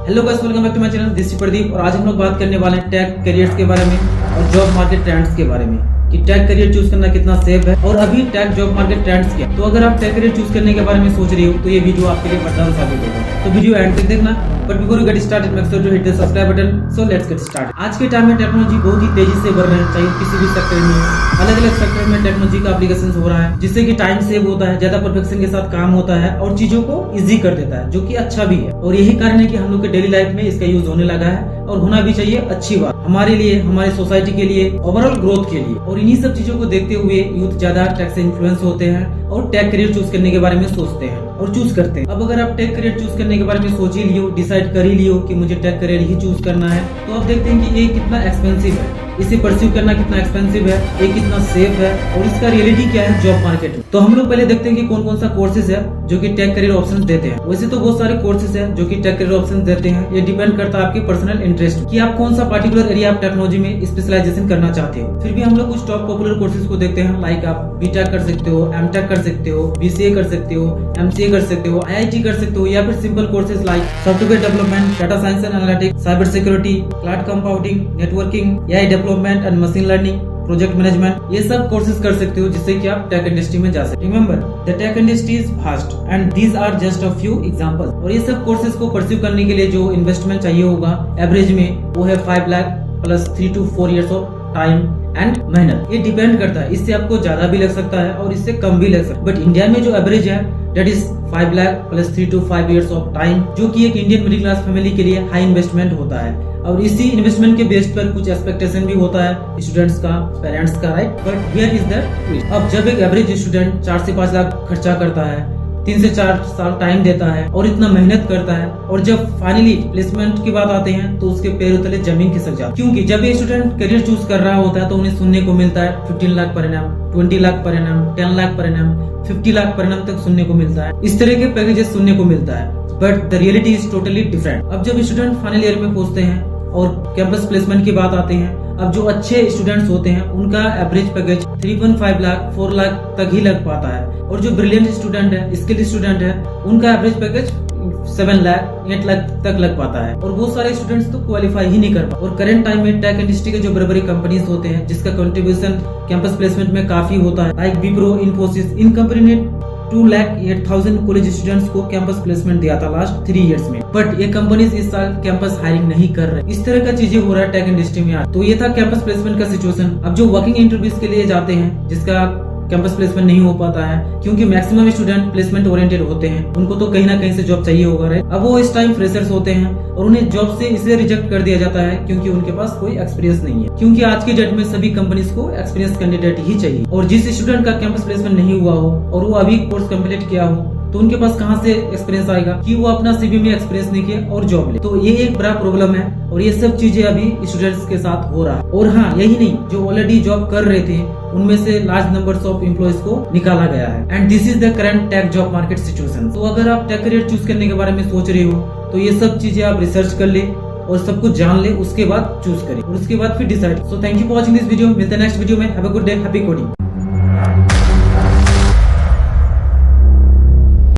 Hello guys, welcome back to my channel this is Pradeep. और आज हम लोग बात करने वाले हैं टेक करियर्स के बारे में और जॉब मार्केट ट्रेंड्स के बारे में कि टेक करियर चूज करना कितना सेफ है और अभी टेक जॉब मार्केट ट्रेंड्स क्या। तो अगर आप टेक करियर चूज करने के बारे में सोच रही हो तो ये वीडियो आपके लिए वरदान साबित होगा, तो वीडियो एंड तक देखना। But before you get started make sure to hit the subscribe button. So let's get started. आज के टाइम में टेक्नोलॉजी बहुत ही तेजी से बढ़ रही है, चाहे किसी भी सेक्टर में, अलग अलग सेक्टर में टेक्नोलॉजी का एप्लीकेशन हो रहा है, जिससे कि टाइम सेव होता है, ज्यादा परफेक्शन के साथ काम होता है और चीजों को इजी कर देता है, जो कि अच्छा भी है। और यही कारण है कि हम लोग के डेली लाइफ में इसका यूज होने लगा है और होना भी चाहिए। अच्छी बात हमारे लिए, हमारी सोसाइटी के लिए, ओवरऑल ग्रोथ के लिए। और इन्हीं सब चीजों को देखते हुए यूथ ज्यादा टेक से इन्फ्लुएंस होते हैं और टेक करियर चूज करने के बारे में सोचते हैं और चूज करते हैं। अब अगर आप टेक करियर चूज करने के बारे में सोच ही लियो, डिसाइड कर ही लियो कि मुझे टेक करियर ही चूज करना है, तो आप देखते हैं कि ये कितना एक्सपेंसिव है, इसे परस्यू करना कितना एक्सपेंसिव है, ये कितना सेफ है और इसका रियलिटी क्या है जॉब मार्केट में। तो हम लोग पहले देखते हैं कि कौन कौन सा कोर्सेज है जो कि टेक करियर ऑप्शंस देते हैं। वैसे तो बहुत सारे कोर्सेज है जो कि टेक करियर ऑप्शंस देते हैं, ये डिपेंड करता है आपके पर्सनल इंटरेस्ट कि आप कौन सा पर्टिकुलर एरिया ऑफ टेक्नोलॉजी में स्पेशलाइजेशन करना चाहते हो। फिर भी हम लोग कुछ टॉप पॉपुलर कोर्सेज को देखते हैं, लाइक आप बीटेक कर सकते हो, एमटेक कर सकते हो, बीसीए कर सकते हो, एमसीए कर सकते हो, आईआईटी कर सकते हो, या फिर simple courses like software development, data science and analytics, cyber security, cloud compounding, networking, AI development and machine learning, project management, ये सब कोर्सेज कर सकते हो जिससे कि आप टेक इंडस्ट्री में जा सकते। Remember the tech industry is vast and these are just a few examples. और ये सब कोर्सेज को परस्यू करने के लिए जो इन्वेस्टमेंट चाहिए होगा एवरेज में, वो है 5 lakh plus 3 to 4 years of time and मेहनत। ये डिपेंड करता है, इससे आपको ज्यादा भी लग सकता है और इससे कम भी लग सकता है। बट इंडिया में जो एवरेज है that is 5 lakh plus 3 to 5 years of time, जो कि एक इंडियन मिडिल क्लास फैमिली के लिए हाई इन्वेस्टमेंट होता है। और इसी इन्वेस्टमेंट के बेस पर कुछ एक्सपेक्टेशन भी होता है स्टूडेंट्स का, पेरेंट्स का, right. But here is the twist. अब जब एक एवरेज स्टूडेंट 4 से 5 लाख खर्चा करता है, 3 से 4 साल टाइम देता है और इतना मेहनत करता है, और जब फाइनली प्लेसमेंट की बात आते हैं तो उसके पैरों तले जमीन खिसक जाती है। क्योंकि जब ये स्टूडेंट करियर चूज कर रहा होता है तो उन्हें सुनने को मिलता है 15 lakh per annum, 20 lakh per annum, 10 lakh per annum, 50 lakh per annum तक सुनने को मिलता है। इस तरह के पैकेजेस सुनने को मिलता है, but the reality is totally different. अब जब स्टूडेंट फाइनल ईयर में पहुंचते हैं और कैंपस प्लेसमेंट की बात आते हैं, अब जो अच्छे स्टूडेंट्स होते हैं उनका एवरेज पैकेज 3.5 लाख 4 लाख तक ही लग पाता है, और जो ब्रिलियंट स्टूडेंट है, स्किल्ड स्टूडेंट है, उनका एवरेज पैकेज 7 लाख 8 लाख तक लग पाता है। और बहुत सारे स्टूडेंट्स तो क्वालिफाई ही नहीं कर पाते। और करंट टाइम में टेक इंडस्ट्री के जो बड़े बड़े कंपनीज होते हैं जिसका कंट्रीब्यूशन कैंपस प्लेसमेंट में काफी होता है, लाइक विप्रो, इन्फोसिस, इन कंपनी ने 2,08,000 कॉलेज स्टूडेंट्स को कैंपस प्लेसमेंट दिया था लास्ट 3 इयर्स में। बट ये कंपनीज इस साल कैंपस हायरिंग नहीं कर रहे। इस तरह का चीजें हो रहा है टेक इंडस्ट्री में आज। तो ये था कैंपस प्लेसमेंट का सिचुएशन। अब जो वर्किंग इंटरव्यूज के लिए जाते हैं जिसका कैंपस प्लेसमेंट नहीं हो पाता है, क्योंकि मैक्सिमम स्टूडेंट प्लेसमेंट ओरिएंटेड होते हैं, उनको तो कहीं ना कहीं से जॉब चाहिए होगा, राइट। अब वो इस टाइम फ्रेशर्स होते हैं और उन्हें जॉब से इसलिए रिजेक्ट कर दिया जाता है क्योंकि उनके पास कोई एक्सपीरियंस नहीं है। क्योंकि आज की डेट में सभी कंपनीज को एक्सपीरियंस कैंडिडेट ही चाहिए, और जिस स्टूडेंट का कैंपस प्लेसमेंट नहीं हुआ हो और वो अभी कोर्स कंप्लीट किया हो तो उनके पास कहां से एक्सपीरियंस आएगा कि वो अपना सीवी में एक्सपीरियंस नहीं किया और जॉब ले। तो ये एक बड़ा प्रॉब्लम है और ये सब चीजें अभी स्टूडेंट्स के साथ हो रहा है। और हाँ, यही नहीं, जो ऑलरेडी जॉब कर रहे थे उनमें से लार्ज नंबर्स ऑफ एम्प्लॉइज को निकाला गया है। And this is the current tech job market situation. तो अगर आप टेक करियर चूज करने के बारे में सोच रहे हो तो ये सब चीजें आप रिसर्च कर ले और सब कुछ जान ले, उसके बाद चूज करें और उसके बाद फिर decide. So thank you for watching this video. मिलते हैं नेक्स्ट वीडियो में। Have a good day, happy coding.